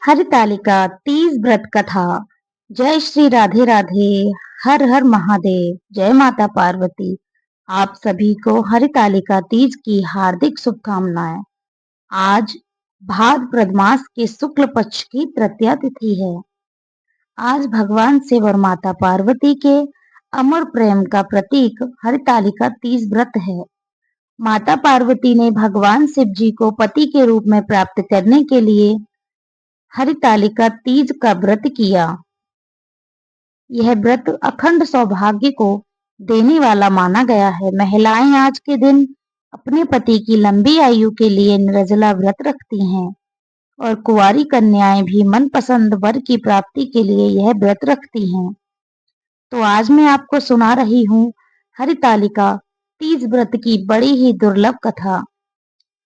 हरितालिका तीज व्रत कथा। जय श्री राधे राधे। हर हर महादेव। जय माता पार्वती। आप सभी को हरितालिका तीज की हार्दिक शुभकामनाएं। आज भाद्रपद मास के शुक्ल पक्ष की तृतीया तिथि है। आज भगवान शिव और माता पार्वती के अमर प्रेम का प्रतीक हरितालिका तीज व्रत है। माता पार्वती ने भगवान शिव जी को पति के रूप में प्राप्त करने के लिए हरितालिका तीज का व्रत किया। यह व्रत अखंड सौभाग्य को देने वाला माना गया है। महिलाएं आज के दिन अपने पति की लंबी आयु के लिए निर्जला व्रत रखती हैं और कुंवारी कन्याएं भी मनपसंद वर की प्राप्ति के लिए यह व्रत रखती हैं। तो आज मैं आपको सुना रही हूँ हरितालिका तीज व्रत की बड़ी ही दुर्लभ कथा।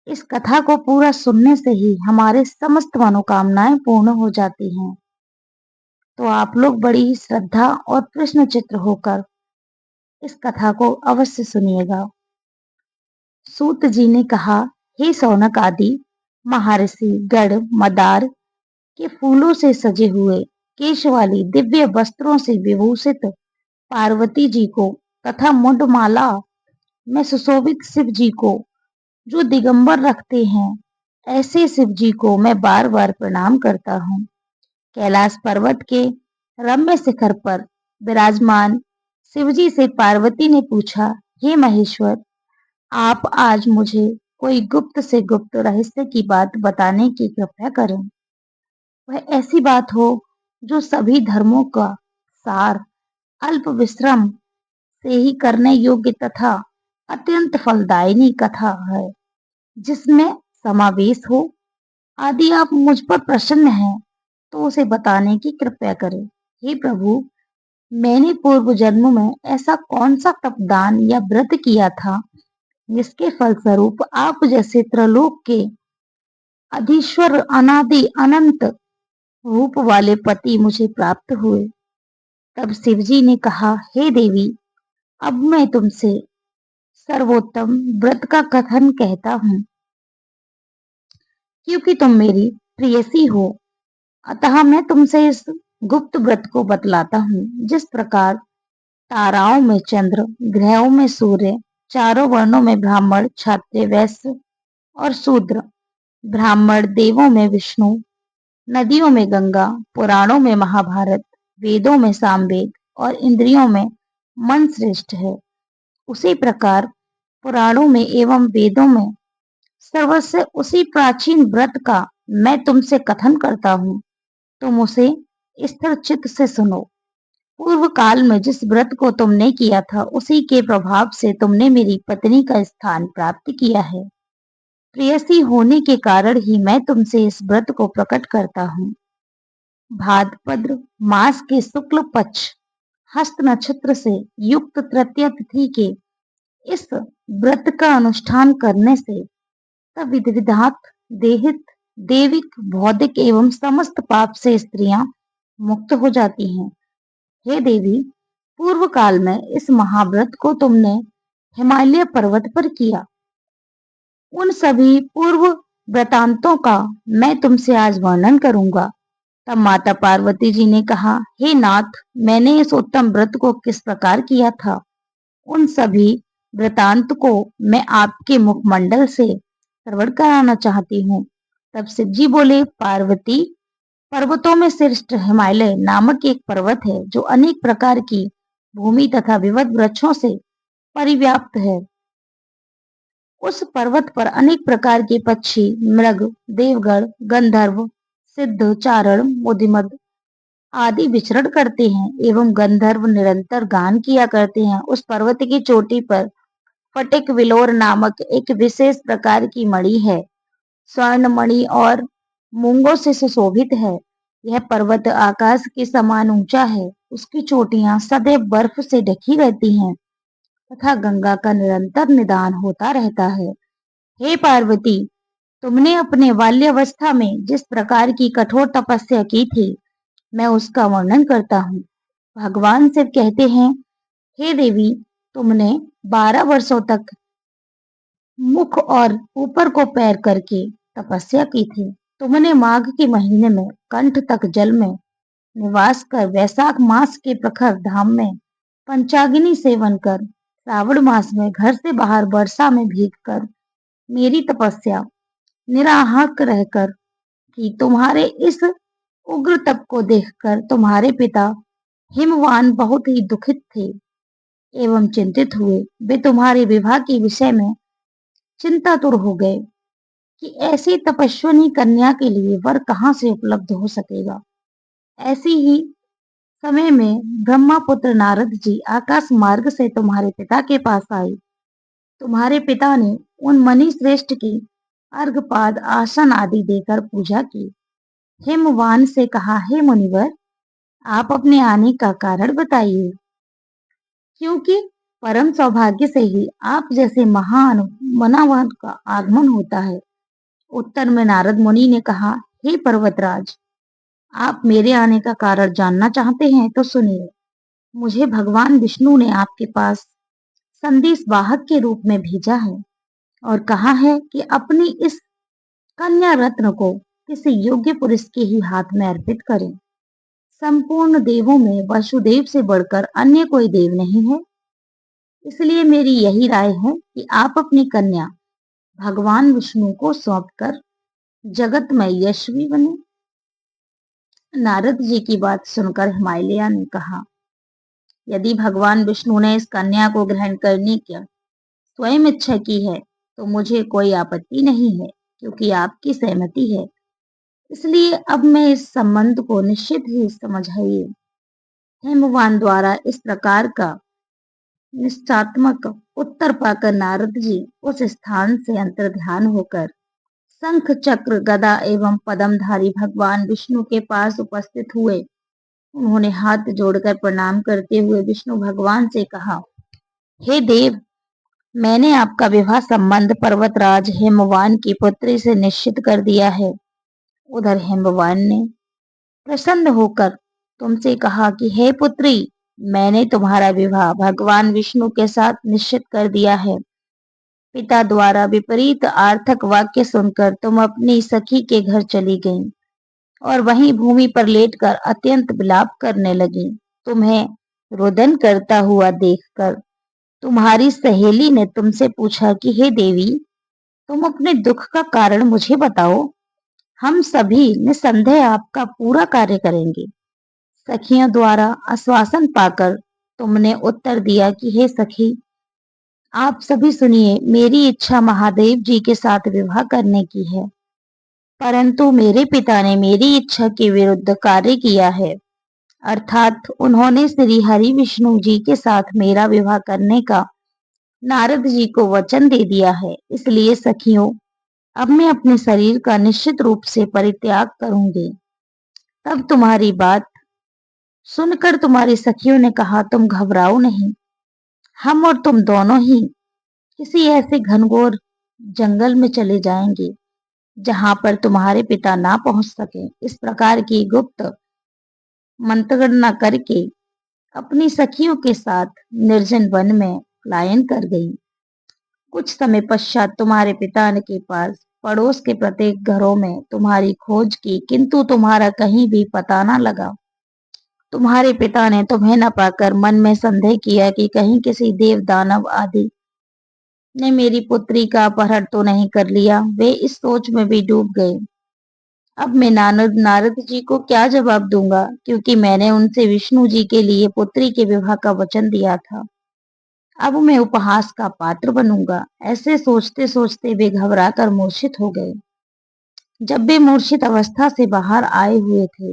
इस कथा को पूरा सुनने से ही हमारे समस्त मनोकामनाएं पूर्ण हो जाती हैं। तो आप लोग बड़ी ही श्रद्धा और प्रश्न चित्र होकर इस कथा को अवश्य सुनिएगा। सूत जी ने कहा, हे शौनक आदि महर्षि गण मदार के फूलों से सजे हुए केश वाली दिव्य वस्त्रों से विभूषित पार्वती जी को तथा मुंडमाला में सुशोभित शिव जी को जो दिगंबर रखते हैं, ऐसे शिव जी को मैं बार बार प्रणाम करता हूँ। कैलाश पर्वत के रम्य शिखर पर विराजमान शिवजी से पार्वती ने पूछा, हे महेश्वर, आप आज मुझे कोई गुप्त से गुप्त रहस्य की बात बताने की कृपया करें। वह ऐसी बात हो जो सभी धर्मों का सार, अल्प विश्राम से ही करने योग्य तथा अत्यंत फलदायिनी कथा है, जिसमें समावेश हो। यदि आप मुझ पर प्रसन्न हैं तो उसे बताने की कृपया करें। हे प्रभु, मैंने पूर्व जन्म में ऐसा कौन सा तपदान या व्रत किया था जिसके फलस्वरूप आप जैसे त्रिलोक के अधीश्वर अनादि अनंत रूप वाले पति मुझे प्राप्त हुए। तब शिवजी ने कहा, हे देवी, अब मैं तुमसे सर्वोत्तम व्रत का कथन कहता हूँ, क्योंकि तुम मेरी प्रेयसी हो, अतः मैं तुमसे इस गुप्त व्रत को बतलाता हूँ। जिस प्रकार ताराओं में चंद्र, ग्रहों में सूर्य, चारों वर्णों में ब्राह्मण, क्षत्रिय, वैश्य और शूद्र, ब्राह्मण देवों में विष्णु, नदियों में गंगा, पुराणों में महाभारत, वेदों में सामवेद और इंद्रियों में मन श्रेष्ठ है, उसी प्रकार पुराणों में एवं वेदों में सर्वस्व उसी प्राचीन व्रत का मैं तुमसे कथन करता हूँ। तुम उसे स्थिर चित्त से सुनो। पूर्व काल में जिस व्रत को तुमने किया था, उसी के प्रभाव से तुमने मेरी पत्नी का स्थान प्राप्त किया है। प्रेयसी होने के कारण ही मैं तुमसे इस व्रत को प्रकट करता हूँ। भाद्रपद मास के शुक्ल पक्ष हस्त नक्षत्र से युक्त तृतीया तिथि के इस व्रत का अनुष्ठान करने से विधात देहित देविक भौतिक एवं समस्त पाप से स्त्रियां मुक्त हो जाती हैं। हे देवी, पूर्व काल में इस महाव्रत को तुमने हिमालय पर्वत पर किया। उन सभी पूर्व व्रतांतों का मैं तुमसे आज वर्णन करूंगा। तब माता पार्वती जी ने कहा, हे नाथ, मैंने इस उत्तम व्रत को किस प्रकार किया था, उन सभी वृतांत को मैं आपके मुखमंडल से श्रवण कराना चाहती हूँ। तब शिव जी बोले, पार्वती, पर्वतों में श्रेष्ठ हिमालय नामक एक पर्वत है, जो अनेक प्रकार की भूमि तथा विविध वृक्षों से परिव्याप्त है। उस पर्वत पर अनेक प्रकार के पक्षी, मृग, देवगण, गंधर्व, सिद्ध, चारण, बुद्धिमद आदि विचरण करते हैं एवं गंधर्व निरंतर गान किया करते हैं। उस पर्वत की चोटी पर फटिक विलोर नामक एक विशेष प्रकार की मणि है, स्वर्ण मणि और मूंगों से सुशोभित है। यह पर्वत आकाश के समान ऊंचा है। उसकी चोटियां सदैव बर्फ से ढकी रहती हैं तथा गंगा का निरंतर निदान होता रहता है। हे पार्वती, तुमने अपने बाल्यावस्था में जिस प्रकार की कठोर तपस्या की थी, मैं उसका वर्णन करता हूँ। भगवान शिव कहते हैं, हे देवी, तुमने 12 वर्षों तक मुख और ऊपर को पैर करके तपस्या की थी। तुमने माघ के महीने में कंठ तक जल में निवास कर वैशाख मास के प्रखर धाम में पंचाग्नि सेवन कर श्रावण मास में घर से बाहर वर्षा में भीग कर मेरी तपस्या निराहार रहकर कि तुम्हारे इस उग्र तप को देखकर तुम्हारे पिता हिमवान बहुत ही दुखित थे एवं चिंतित हुए। वे तुम्हारे विवाह के विषय में चिंतातुर हो गए कि ऐसी तपस्विनी कन्या के लिए वर कहाँ से उपलब्ध हो सकेगा। ऐसी ही समय में ब्रह्मपुत्र नारद जी आकाश मार्ग से तुम्हारे पिता के पास आए। तुम्हारे पिता ने उन मणि श्रेष्ठ की अर्घपाद आसन आदि देकर पूजा की। हिमवान से कहा, हे मुनिवर, आप अपने आने का कारण बताइए, क्योंकि परम सौभाग्य से ही आप जैसे महान मनावन का आगमन होता है। उत्तर में नारद मुनि ने कहा, हे पर्वतराज, आप मेरे आने का कारण जानना चाहते हैं तो सुनिए। मुझे भगवान विष्णु ने आपके पास संदेश वाहक के रूप में भेजा है और कहा है कि अपनी इस कन्या रत्न को किसी योग्य पुरुष के ही हाथ में अर्पित करें। संपूर्ण देवों में वसुदेव से बढ़कर अन्य कोई देव नहीं है। इसलिए मेरी यही राय है कि आप अपनी कन्या भगवान विष्णु को सौंपकर जगत में यशस्वी बने। नारद जी की बात सुनकर हिमालय ने कहा, यदि भगवान विष्णु ने इस कन्या को ग्रहण करने की स्वयं इच्छा की है तो मुझे कोई आपत्ति नहीं है, क्योंकि आपकी सहमति है। इसलिए अब मैं इस संबंध को निश्चित ही समझाइए। हिमवान द्वारा इस प्रकार का निश्चयात्मक उत्तर पाकर नारद जी उस स्थान से अंतर्ध्यान होकर शंख चक्र गदा एवं पद्मधारी भगवान विष्णु के पास उपस्थित हुए। उन्होंने हाथ जोड़कर प्रणाम करते हुए विष्णु भगवान से कहा, हे देव, मैंने आपका विवाह संबंध पर्वतराज हिमवान की पुत्री से निश्चित कर दिया है। उधर हिमवान ने प्रसन्न होकर तुमसे कहा कि हे पुत्री, मैंने तुम्हारा विवाह भगवान विष्णु के साथ निश्चित कर दिया है। पिता द्वारा विपरीत आर्थक वाक्य सुनकर तुम अपनी सखी के घर चली गई और वहीं भूमि पर लेटकर अत्यंत विलाप करने लगी। तुम्हें रुदन करता हुआ देखकर तुम्हारी सहेली ने तुमसे पूछा कि हे देवी, तुम अपने दुख का कारण मुझे बताओ, हम सभी निसंदेह आपका पूरा कार्य करेंगे। सखियों द्वारा आश्वासन पाकर तुमने उत्तर दिया कि हे सखी, आप सभी सुनिए, मेरी इच्छा महादेव जी के साथ विवाह करने की है, परंतु मेरे पिता ने मेरी इच्छा के विरुद्ध कार्य किया है, अर्थात उन्होंने श्री हरि विष्णु जी के साथ मेरा विवाह करने का नारद जी को वचन दे दिया है। इसलिए सखियों, अब मैं अपने शरीर का निश्चित रूप से परित्याग करूंगी। तब तुम्हारी बात सुनकर तुम्हारी सखियों ने कहा, तुम घबराओ नहीं, हम और तुम दोनों ही किसी ऐसे घनघोर जंगल में चले जाएंगे जहां पर तुम्हारे पिता ना पहुंच सके। इस प्रकार की गुप्त मंत्रणा करके अपनी सखियों के साथ निर्जन वन में पलायन कर गई। कुछ समय पश्चात तुम्हारे पिता ने के पास पड़ोस के प्रत्येक घरों में तुम्हारी खोज की, किंतु तुम्हारा कहीं भी पता न लगा। तुम्हारे पिता ने तुम्हें न पाकर मन में संदेह किया कि कहीं किसी देव दानव आदि ने मेरी पुत्री का अपहरण तो नहीं कर लिया। वे इस सोच में भी डूब गए। अब मैं नारद जी को क्या जवाब दूंगा, क्योंकि मैंने उनसे विष्णु जी के लिए पुत्री के विवाह का वचन दिया था। अब मैं उपहास का पात्र बनूंगा। ऐसे सोचते सोचते वे घबरा कर मूर्छित हो गए। जब वे मूर्छित अवस्था से बाहर आए हुए थे,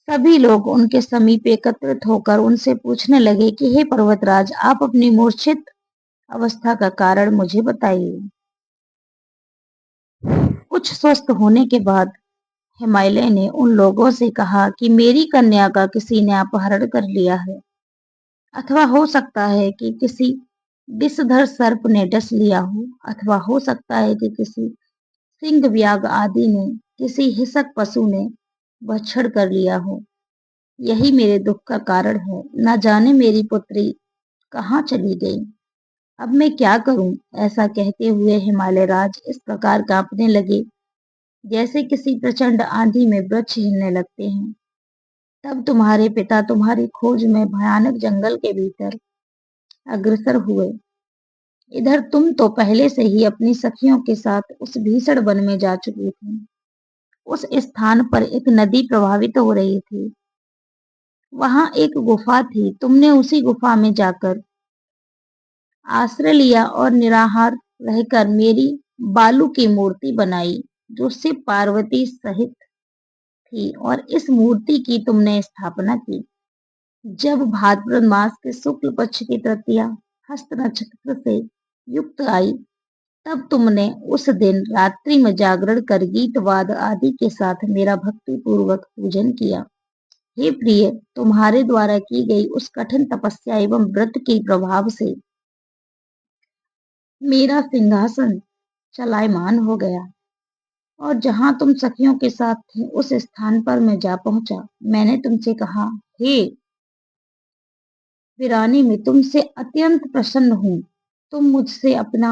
सभी लोग उनके समीप एकत्रित होकर उनसे पूछने लगे कि हे पर्वतराज, आप अपनी मूर्छित अवस्था का कारण मुझे बताइए। कुछ स्वस्थ होने के बाद हिमालय ने उन लोगों से कहा कि मेरी कन्या का किसी ने अपहरण कर लिया है, अथवा हो सकता है कि किसी विषधर सर्प ने डस लिया हो, अथवा हो सकता है कि किसी सिंह व्याघ आदि ने, किसी हिंसक पशु ने भक्षण कर लिया हो। यही मेरे दुख का कारण है। न जाने मेरी पुत्री कहाँ चली गई। अब मैं क्या करूं? ऐसा कहते हुए हिमालय राज इस प्रकार कांपने लगे जैसे किसी प्रचंड आंधी में वृक्ष हिलने लगते हैं। तब तुम्हारे पिता तुम्हारी खोज में भयानक जंगल के भीतर अग्रसर हुए। इधर तुम तो पहले से ही अपनी सखियों के साथ उस भीषण वन में जा चुकी थी। उस स्थान पर एक नदी प्रवाहित हो रही थी। वहां एक गुफा थी। तुमने उसी गुफा में जाकर आश्रय लिया और निराहार रहकर मेरी बालू की मूर्ति बनाई, जो शिव पार्वती सहित थी, और इस मूर्ति की तुमने स्थापना की। जब भाद्रपद मास के शुक्ल पक्ष की तृतीया हस्त नक्षत्र से युक्त आई, तब तुमने उस दिन रात्रि में जागरण कर गीत वाद आदि के साथ मेरा भक्ति पूर्वक पूजन किया। हे प्रिय, तुम्हारे द्वारा की गई उस कठिन तपस्या एवं व्रत के प्रभाव से मेरा सिंहासन चलायमान हो गया, और जहां तुम सखियों के साथ थे उस स्थान पर मैं जा पहुंचा। मैंने तुमसे कहा, हे वीरानी, मैं तुमसे अत्यंत प्रसन्न हूँ। तुम मुझसे अपना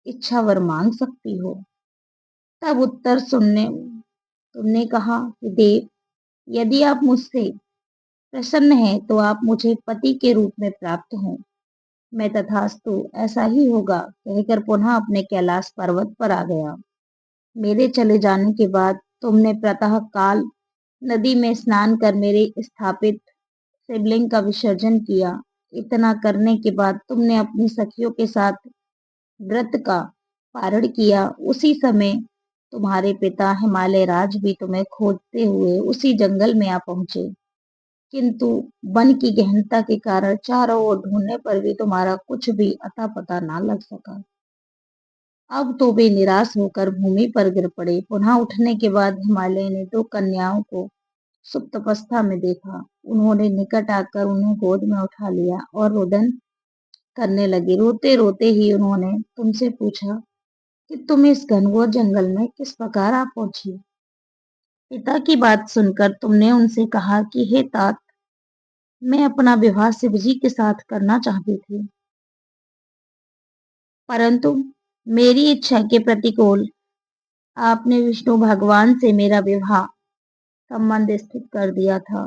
इच्छा वर मांग सकती हो। तब उत्तर सुनने तुमने कहा कि देव, यदि आप मुझसे प्रसन्न हैं तो आप मुझे पति के रूप में प्राप्त हों। मैं तथास्तु, ऐसा ही होगा कहकर पुनः अपने कैलाश पर्वत पर आ गया। मेरे चले जाने के बाद तुमने प्रातः काल नदी में स्नान कर मेरे स्थापित शिवलिंग का विसर्जन किया। इतना करने के बाद तुमने अपनी सखियों के साथ व्रत का पारण किया। उसी समय तुम्हारे पिता हिमालय राज भी तुम्हें खोजते हुए उसी जंगल में आ पहुंचे, किंतु वन की गहनता के कारण चारों ओर ढूंढने पर भी तुम्हारा कुछ भी अता पता ना लग सका। अब तो वे निराश होकर भूमि पर गिर पड़े। पुनः उठने के बाद हिमालय ने दो कन्याओं को सुप्त अवस्था में देखा। उन्होंने निकट आकर उन्हें गोद में उठा लिया और रुदन करने लगे। रोते रोते ही उन्होंने तुमसे पूछा कि तुम इस घनघोर जंगल में किस प्रकार आ पहुंची। पिता की बात सुनकर तुमने उनसे कहा कि हे तात, मैं अपना विवाह शिवजी के साथ करना चाहती थी, परंतु मेरी इच्छा के प्रतिकूल आपने विष्णु भगवान से मेरा विवाह संबंध स्थित कर दिया था।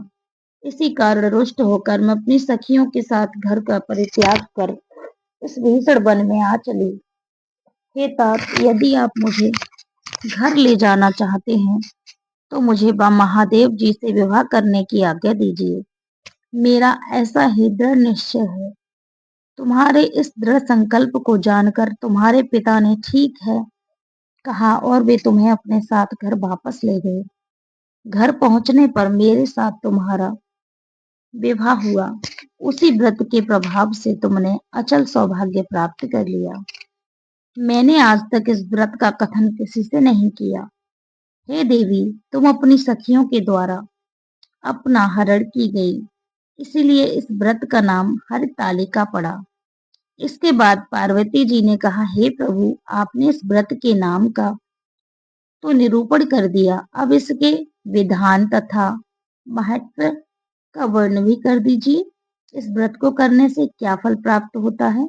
इसी कारण रुष्ट होकर मैं अपनी सखियों के साथ घर का परित्याग कर इस भीषण वन में आ चली। हे तात, यदि आप मुझे घर ले जाना चाहते हैं तो मुझे महादेव जी से विवाह करने की आज्ञा दीजिए। मेरा ऐसा ही दृढ़ निश्चय है। तुम्हारे इस दृढ़ संकल्प को जानकर तुम्हारे पिता ने ठीक है कहा और वे तुम्हें अपने साथ घर वापस ले गए। घर पहुंचने पर मेरे साथ तुम्हारा विवाह हुआ। उसी व्रत के प्रभाव से तुमने अचल सौभाग्य प्राप्त कर लिया। मैंने आज तक इस व्रत का कथन किसी से नहीं किया। हे देवी, तुम अपनी सखियों के द्वारा अपना हरण की गई, इसीलिए इस व्रत का नाम हरतालिका पड़ा। इसके बाद पार्वती जी ने कहा, हे प्रभु, आपने इस व्रत के नाम का तो निरूपण कर दिया, अब इसके विधान तथा महत्व का वर्णन भी कर दीजिए। इस व्रत को करने से क्या फल प्राप्त होता है?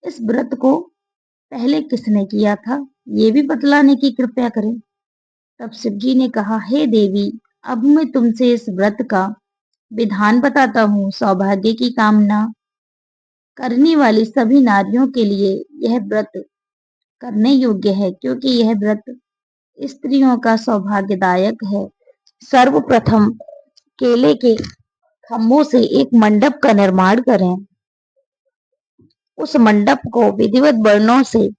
इस व्रत को पहले किसने किया था, ये भी बतलाने की कृपया करें। तब शिव जी ने कहा, हे देवी, अब मैं तुमसे इस व्रत का विधान बताता हूँ। सौभाग्य की कामना करने वाली सभी नारियों के लिए यह व्रत करने योग्य है, क्योंकि यह व्रत स्त्रियों का सौभाग्यदायक है। सर्वप्रथम केले के खम्भों से एक मंडप का निर्माण करें। उस मंडप को विधिवत वर्णों से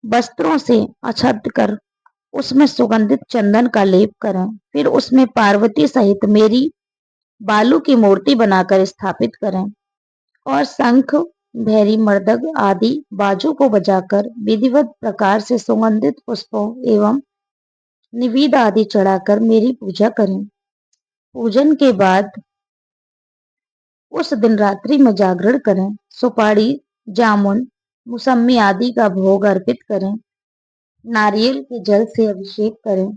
वस्त्रों से आच्छादित कर उसमें सुगंधित चंदन का लेप करें। फिर उसमें पार्वती सहित मेरी बालू की मूर्ति बनाकर स्थापित करें और शंख, भैरी, मर्दग आदि बाजों को बजाकर विधिवत प्रकार से सुगंधित पुष्पों एवं निवेद आदि चढ़ाकर मेरी पूजा करें। पूजन के बाद उस दिन रात्रि में जागरण करें। सुपारी, जामुन, मौसमी आदि का भोग अर्पित करें। नारियल के जल से अभिषेक करें।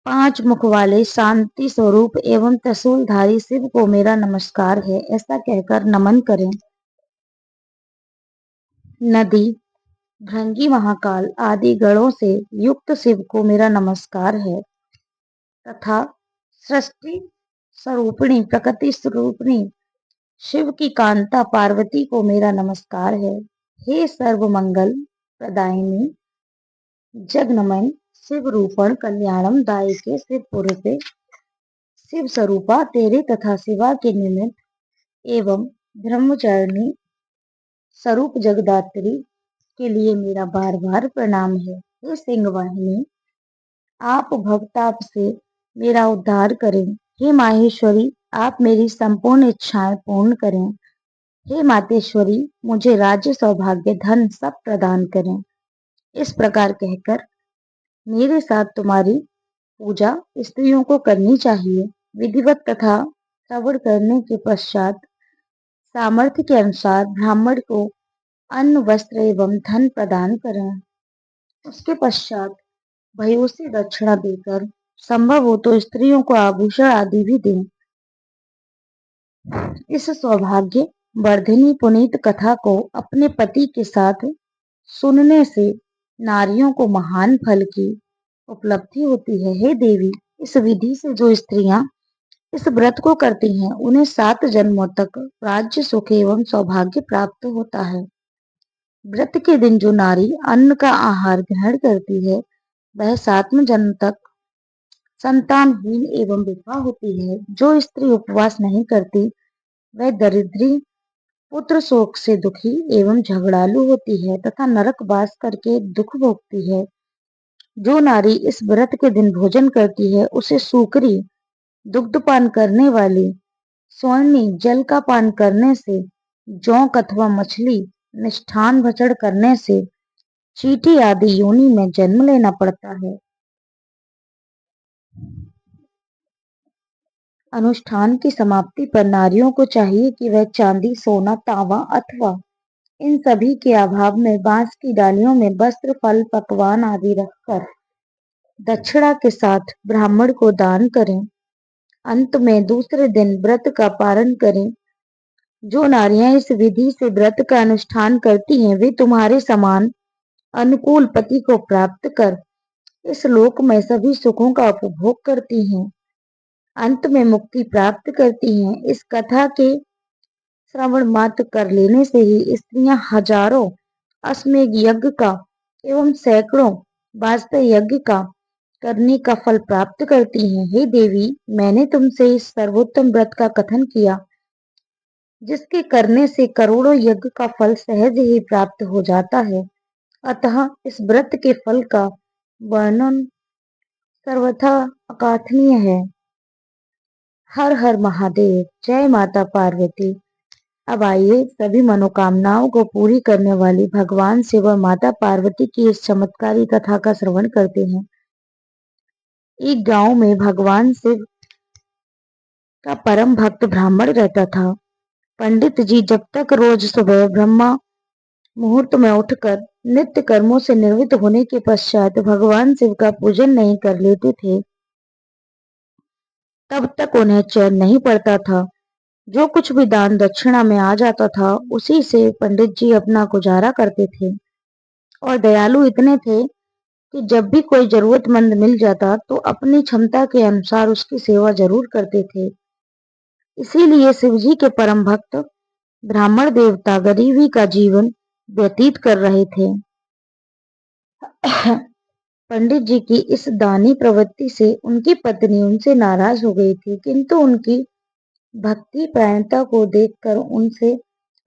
5 मुख वाले शांति स्वरूप एवं त्रिशूलधारी शिव को मेरा नमस्कार है, ऐसा कहकर नमन करें। नदी भृंगी महाकाल आदि गणों से युक्त शिव को मेरा नमस्कार है तथा सृष्टि स्वरूपिणी प्रकृति स्वरूपिणी शिव की कांता पार्वती को मेरा नमस्कार है। हे सर्व मंगल प्रदायिनी जगन्मय शिव रूपण कल्याणम दायके शिव पुरुषे शिव स्वरूपा तेरे तथा शिवा के निमित्त एवं ब्रह्मचारिणी स्वरूप जगदात्री के लिए मेरा बार बार प्रणाम है। हे सिंह वाहिनी आप भवताप से मेरा उद्धार करें। हे माहेश्वरी आप मेरी संपूर्ण इच्छाएं पूर्ण करें। हे मातेश्वरी मुझे राज्य सौभाग्य धन सब प्रदान करें। इस प्रकार कहकर मेरे साथ तुम्हारी पूजा स्त्रियों को करनी चाहिए। विधिवत तथा श्रवण करने के पश्चात सामर्थ्य के अनुसार ब्राह्मण को अन्न वस्त्र एवं धन प्रदान करें। उसके पश्चात भाइयों से दक्षिणा देकर संभव हो तो स्त्रियों को आभूषण आदि भी दें। इस सौभाग्य वर्धिनी पुनीत कथा को अपने पति के साथ सुनने से नारियों को महान फल की उपलब्धि होती है। हे देवी इस विधि से जो स्त्रियां इस व्रत को करती हैं उन्हें 7 जन्मों तक राज्य सुख एवं सौभाग्य प्राप्त होता है। व्रत के दिन जो नारी अन्न का आहार ग्रहण करती है वह 7वें जन्म तक संतानहीन एवं विधवा होती है। जो स्त्री उपवास नहीं करती वह दरिद्री पुत्र शोक से दुखी एवं झगड़ालू होती है तथा नरक वास करके दुख भोगती है। जो नारी इस व्रत के दिन भोजन करती है उसे सूकरी दुग्धपान करने वाली स्वर्णी जल का पान करने से जौंक अथवा मछली मिष्ठान भक्षण करने से चींटी आदि योनि में जन्म लेना पड़ता है। अनुष्ठान की समाप्ति पर नारियों को चाहिए कि वह चांदी सोना तांबा अथवा इन सभी के अभाव में बांस की डालियों में वस्त्र फल पकवान आदि रखकर दक्षिणा के साथ ब्राह्मण को दान करें। अंत में दूसरे दिन व्रत का पारण करें। जो नारियां इस विधि से व्रत का अनुष्ठान करती हैं वे तुम्हारे समान अनुकूल पति को प्राप्त कर इस लोक में सभी सुखों का उपभोग करती हैं। अंत में मुक्ति प्राप्त करती हैं। इस कथा के श्रवण मात्र कर लेने से ही स्त्रियां हजारों अश्वमेध यज्ञ का एवं सैकड़ों वाजपेय यज्ञ का करने का फल प्राप्त करती हैं। हे देवी मैंने तुमसे इस सर्वोत्तम व्रत का कथन किया जिसके करने से करोड़ों यज्ञ का फल सहज ही प्राप्त हो जाता है। अतः इस व्रत के फल का वर्णन सर्वथा अकथनीय है। हर हर महादेव। जय माता पार्वती। अब आइए सभी मनोकामनाओं को पूरी करने वाली भगवान शिव और माता पार्वती की इस चमत्कारी कथा का श्रवण करते हैं। एक गांव में भगवान शिव का परम भक्त ब्राह्मण रहता था। पंडित जी जब तक रोज सुबह ब्रह्मा मुहूर्त में उठकर नित्य कर्मों से निवृत्त होने के पश्चात भगवान शिव का पूजन नहीं कर लेते थे तब तक उन्हें चैन नहीं पड़ता था। जो कुछ भी दान दक्षिणा में आ जाता था उसी से पंडित जी अपना गुजारा करते थे और दयालु इतने थे कि जब भी कोई जरूरतमंद मिल जाता तो अपनी क्षमता के अनुसार उसकी सेवा जरूर करते थे। इसीलिए शिवजी के परम भक्त ब्राह्मण देवता गरीबी का जीवन व्यतीत कर रहे थे। पंडित जी की इस दानी प्रवृत्ति से उनकी पत्नी उनसे नाराज हो गई थी, किंतु उनकी भक्ति परायणता को देखकर उनसे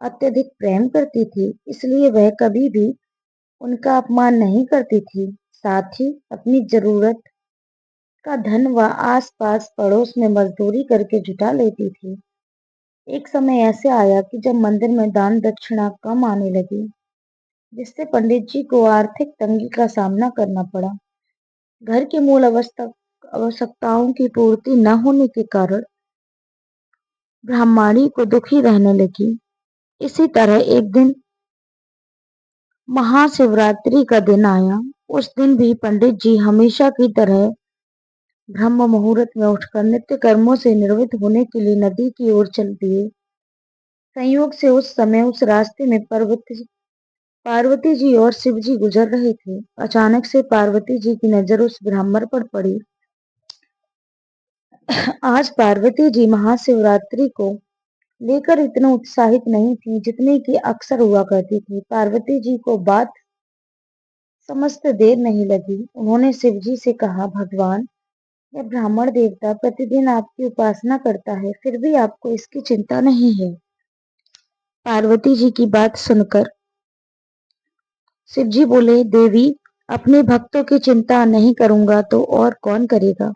अत्यधिक प्रेम करती थी, इसलिए वह कभी भी उनका अपमान नहीं करती थी। साथ ही अपनी जरूरत का धन वह आस-पास पड़ोस में मजदूरी करके जुटा लेती थी। एक समय ऐसे आया कि जब मंदिर में दान दक्षिणा कम आने लगी, जिससे पंडित जी को आर्थिक तंगी का सामना करना पड़ा। घर की मूल आवश्यकताओं की पूर्ति न होने के कारण ब्राह्मणी को दुखी रहने लगी। इसी तरह एक दिन महाशिवरात्रि का दिन आया। उस दिन भी पंडित जी हमेशा की तरह ब्रह्म मुहूर्त में उठकर नित्य कर्मों से निवृत्त होने के लिए नदी की ओर चल दिए। संयोग से उस समय उस रास्ते में पर्वत पार्वती जी और शिव जी गुजर रहे थे। अचानक से पार्वती जी की नजर उस ब्राह्मण पर पड़ी। आज पार्वती जी महाशिवरात्रि को लेकर इतने उत्साहित नहीं थी जितने की अक्सर हुआ करती थी। पार्वती जी को बात समझते देर नहीं लगी। उन्होंने शिव जी से कहा, भगवान, यह ब्राह्मण देवता प्रतिदिन आपकी उपासना करता है, फिर भी आपको इसकी चिंता नहीं है। पार्वती जी की बात सुनकर शिव जी बोले, देवी, अपने भक्तों की चिंता नहीं करूंगा तो और कौन करेगा।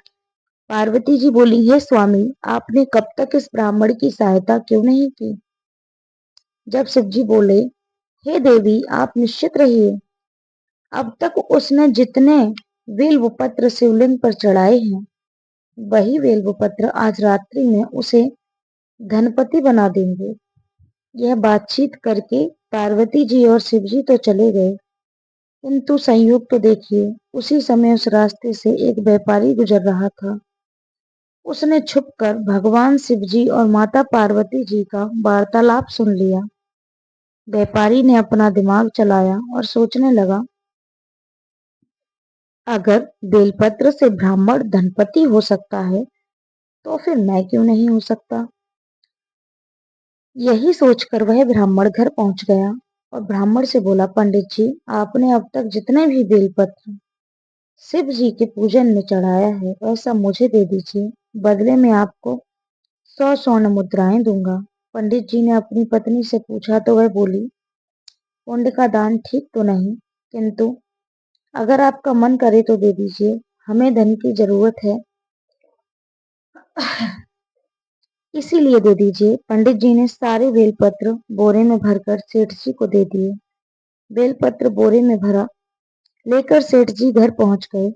पार्वती जी बोली, हे स्वामी, आपने कब तक इस ब्राह्मण की सहायता क्यों नहीं की। जब शिव जी बोले, हे देवी, आप निश्चित रहिए, अब तक उसने जितने बेलपत्र शिवलिंग पर चढ़ाए हैं, वही बेलपत्र आज रात्रि में उसे धनपति बना देंगे। यह बातचीत करके पार्वती जी और शिव जी तो चले गए, किंतु संयोग तो देखिए, उसी समय उस रास्ते से एक व्यापारी गुजर रहा था। उसने छुपकर भगवान शिव जी और माता पार्वती जी का वार्तालाप सुन लिया। व्यापारी ने अपना दिमाग चलाया और सोचने लगा, अगर बेलपत्र से ब्राह्मण धनपति हो सकता है तो फिर मैं क्यों नहीं हो सकता। यही सोचकर वह ब्राह्मण घर पहुंच गया और ब्राह्मण से बोला, पंडित जी, आपने अब तक जितने भी बेलपत्र शिव जी के पूजन में चढ़ाया है वह सब मुझे दे दीजिए, बदले में आपको 100 स्वर्ण मुद्राएं दूंगा। पंडित जी ने अपनी पत्नी से पूछा तो वह बोली, पुण्य का दान ठीक तो नहीं, किंतु अगर आपका मन करे तो दे दीजिए, हमें धन की जरूरत है, इसीलिए दे दीजिए। पंडित जी ने सारे बेलपत्र बोरे में भरकर सेठ जी को दे दिए। बेलपत्र बोरे में भरा लेकर सेठ जी घर पहुंच गए।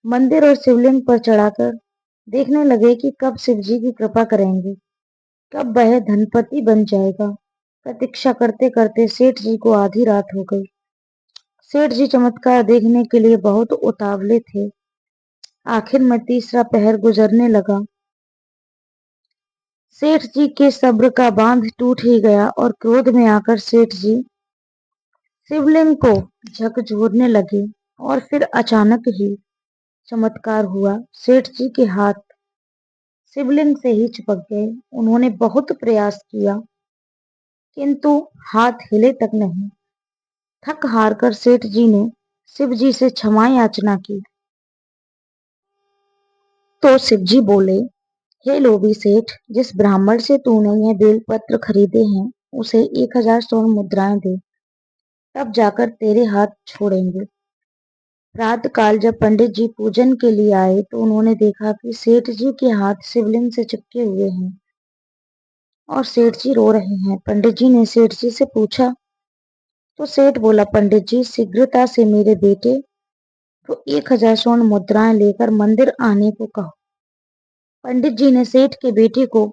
मंदिर और शिवलिंग पर चढ़ाकर देखने लगे कि कब शिव जी की कृपा करेंगे, कब वह धनपति बन जाएगा। प्रतीक्षा करते करते सेठ जी को आधी रात हो गई। सेठ जी चमत्कार देखने के लिए बहुत उतावले थे। आखिर में तीसरा पहर गुजरने लगा। सेठ जी के सब्र का बांध टूट ही गया और क्रोध में आकर सेठ जी शिवलिंग को झकझोरने लगे और फिर अचानक ही चमत्कार हुआ। सेठ जी के हाथ शिवलिंग से ही चिपक गए। उन्होंने बहुत प्रयास किया किंतु हाथ हिले तक नहीं। थक हार कर सेठ जी ने शिव जी से क्षमा याचना की। तो शिव जी बोले, हे लोभी सेठ, जिस ब्राह्मण से तूने यह बेलपत्र खरीदे हैं उसे 1000 स्वर्ण मुद्राएं दे, तब जाकर तेरे हाथ छोड़ेंगे। प्रातः काल जब पंडित जी पूजन के लिए आए तो उन्होंने देखा कि सेठ जी के हाथ शिवलिंग से चिपके हुए हैं और सेठ जी रो रहे हैं। पंडित जी ने सेठ जी से पूछा तो सेठ बोला, पंडित जी, शीघ्रता से मेरे बेटे को 1000 स्वर्ण मुद्राएं लेकर मंदिर आने को कहो। पंडित जी ने सेठ के बेटे को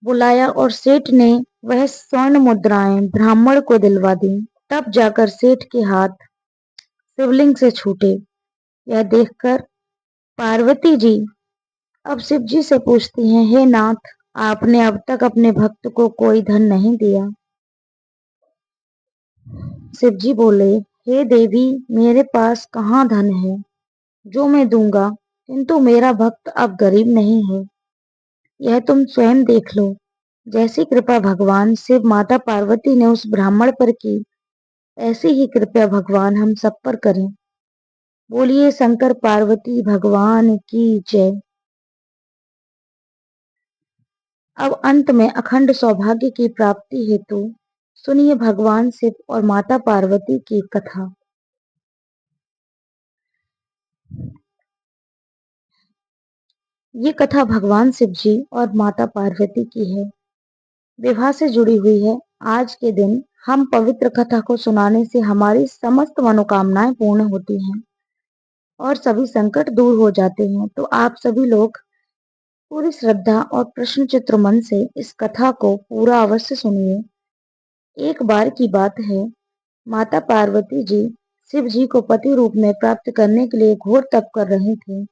बुलाया और सेठ ने वह स्वर्ण मुद्राएं ब्राह्मण को दिलवा दी। तब जाकर सेठ के हाथ शिवलिंग से छूटे। यह देखकर पार्वती जी अब शिव जी से पूछती हैं, हे नाथ, आपने अब तक अपने भक्त को कोई धन नहीं दिया। शिव जी बोले, हे देवी, मेरे पास कहाँ धन है जो मैं दूंगा, किंतु मेरा भक्त अब गरीब नहीं है, यह तुम स्वयं देख लो। जैसी कृपा भगवान शिव माता पार्वती ने उस ब्राह्मण पर की, ऐसी ही कृपया भगवान हम सब पर करें। बोलिए शंकर पार्वती भगवान की जय। अब अंत में अखंड सौभाग्य की प्राप्ति हेतु सुनिए भगवान शिव और माता पार्वती की कथा। ये कथा भगवान शिव जी और माता पार्वती की है, विवाह से जुड़ी हुई है। आज के दिन हम पवित्र कथा को सुनाने से हमारी समस्त मनोकामनाएं पूर्ण होती हैं और सभी संकट दूर हो जाते हैं। तो आप सभी लोग पूरी श्रद्धा और प्रश्न चित्र मन से इस कथा को पूरा अवश्य सुनिए। एक बार की बात है, माता पार्वती जी शिव जी को पति रूप में प्राप्त करने के लिए घोर तप कर रही थी।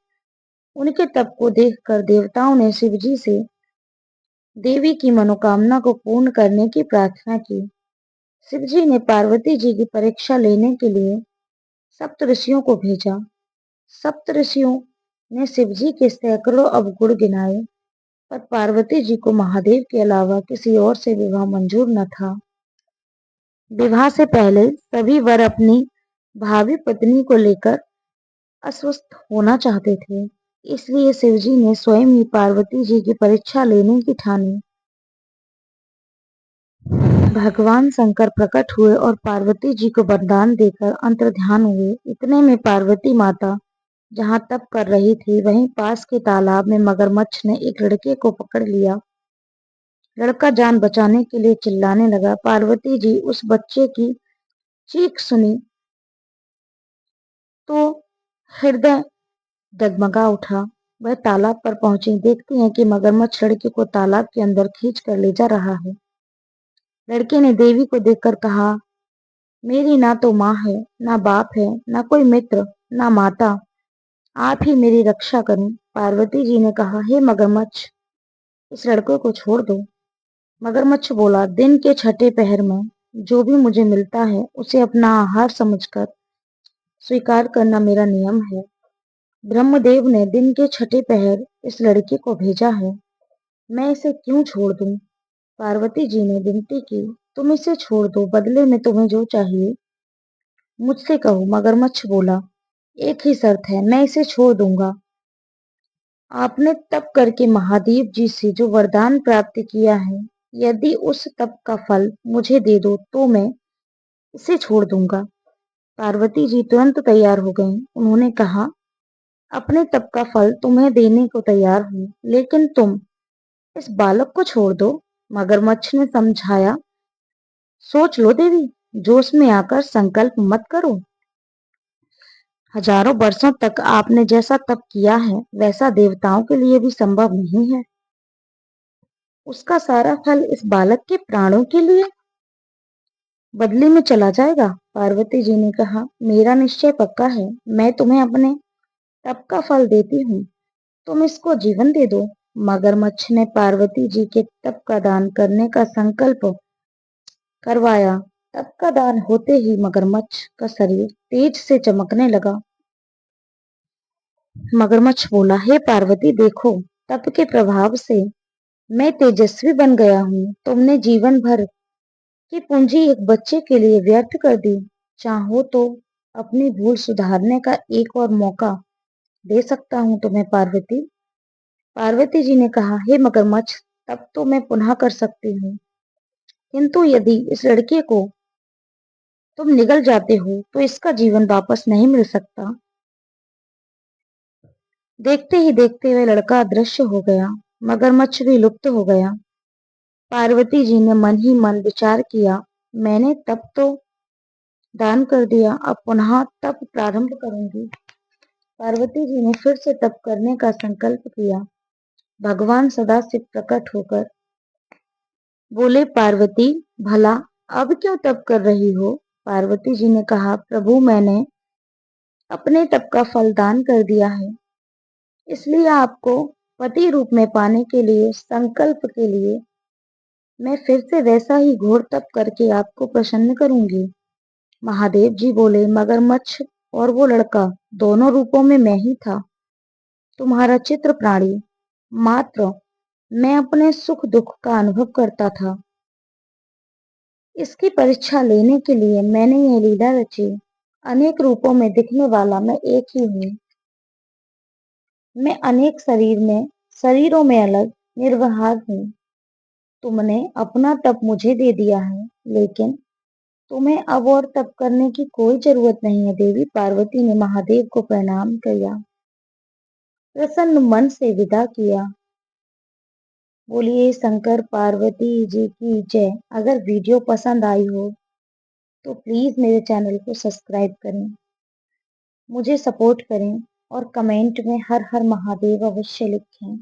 उनके तप को देखकर देवताओं ने शिव जी से देवी की मनोकामना को पूर्ण करने की प्रार्थना की। शिवजी ने पार्वती जी की परीक्षा लेने के लिए सप्तऋषियों को भेजा। सप्तऋषियों ने शिवजी के सैकड़ों अवगुण गिनाए, पर पार्वती जी को महादेव के अलावा किसी और से विवाह मंजूर न था। विवाह से पहले सभी वर अपनी भावी पत्नी को लेकर अस्वस्थ होना चाहते थे, इसलिए शिवजी ने स्वयं ही पार्वती जी की परीक्षा लेने की ठानी। भगवान शंकर प्रकट हुए और पार्वती जी को वरदान देकर अंतर्ध्यान हुए। इतने में पार्वती माता जहाँ तप कर रही थी, वहीं पास के तालाब में मगरमच्छ ने एक लड़के को पकड़ लिया। लड़का जान बचाने के लिए चिल्लाने लगा। पार्वती जी उस बच्चे की चीख सुनी तो हृदय डगमगा उठा। वह तालाब पर पहुंची, देखती हैं कि मगरमच्छ लड़के को तालाब के अंदर खींच कर ले जा रहा है। लड़के ने देवी को देखकर कहा, मेरी ना तो माँ है, ना बाप है, ना कोई मित्र, ना माता, आप ही मेरी रक्षा करें। पार्वती जी ने कहा, हे मगरमच्छ, इस लड़के को छोड़ दो। मगरमच्छ बोला, दिन के छठे पहर में जो भी मुझे मिलता है उसे अपना आहार समझकर स्वीकार करना मेरा नियम है। ब्रह्मदेव ने दिन के छठे पहर इस लड़के को भेजा है, मैं इसे क्यों छोड़ दूं? पार्वती जी ने विनती की, तुम इसे छोड़ दो, बदले में तुम्हें जो चाहिए मुझसे कहो। मगरमच्छ बोला, एक ही शर्त है, मैं इसे छोड़ दूंगा। आपने तप करके महादेव जी से जो वरदान प्राप्त किया है, यदि उस तप का फल मुझे दे दो तो मैं इसे छोड़ दूंगा। पार्वती जी तुरंत तैयार हो गईं। उन्होंने कहा, अपने तप का फल तुम्हें देने को तैयार हूं, लेकिन तुम इस बालक को छोड़ दो। मगरमच्छ ने समझाया, सोच लो देवी, जोश में आकर संकल्प मत करो। हजारों वर्षों तक आपने जैसा तप किया है वैसा देवताओं के लिए भी संभव नहीं है। उसका सारा फल इस बालक के प्राणों के लिए बदले में चला जाएगा। पार्वती जी ने कहा, मेरा निश्चय पक्का है, मैं तुम्हें अपने तप का फल देती हूँ, तुम इसको जीवन दे दो। मगरमच्छ ने पार्वती जी के तप का दान करने का संकल्प करवाया। तप का दान होते ही मगरमच्छ का शरीर तेज से चमकने लगा। मगरमच्छ बोला, हे पार्वती देखो, तप के प्रभाव से मैं तेजस्वी बन गया हूँ। तुमने जीवन भर की पूंजी एक बच्चे के लिए व्यर्थ कर दी। चाहो तो अपनी भूल सुधारने का एक और मौका दे सकता हूँ तुम्हें। पार्वती पार्वती जी ने कहा, हे मगरमच्छ, तब तो मैं पुनः कर सकती हूँ, किंतु यदि इस लड़के को तुम निगल जाते हो तो इसका जीवन वापस नहीं मिल सकता। देखते ही देखते वह लड़का अदृश्य हो गया, मगरमच्छ भी लुप्त हो गया। पार्वती जी ने मन ही मन विचार किया, मैंने तप तो दान कर दिया, अब पुनः तप प्रारंभ करूंगी। पार्वती जी ने फिर से तप करने का संकल्प किया। भगवान सदाशिव प्रकट होकर बोले, पार्वती भला अब क्यों तप कर रही हो? पार्वती जी ने कहा, प्रभु मैंने अपने तप का फल दान कर दिया है, इसलिए आपको पति रूप में पाने के लिए संकल्प के लिए मैं फिर से वैसा ही घोर तप करके आपको प्रसन्न करूंगी। महादेव जी बोले, मगरमच्छ और वो लड़का दोनों रूपों में मैं ही था, तुम्हारा चित्र प्राणी मात्र मैं अपने सुख दुख का अनुभव करता था। इसकी परीक्षा लेने के लिए मैंने यह लीला रची। अनेक रूपों में दिखने वाला मैं एक ही हूँ। मैं अनेक शरीरों में अलग निर्विभाग हूँ। तुमने अपना तप मुझे दे दिया है, लेकिन तुम्हें अब और तप करने की कोई जरूरत नहीं है। देवी पार्वती ने महादेव को प्रणाम किया, प्रसन्न मन से विदा किया। बोलिए शंकर पार्वती जी की जय। अगर वीडियो पसंद आई हो तो प्लीज मेरे चैनल को सब्सक्राइब करें, मुझे सपोर्ट करें और कमेंट में हर हर महादेव अवश्य लिखें।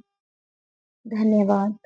धन्यवाद।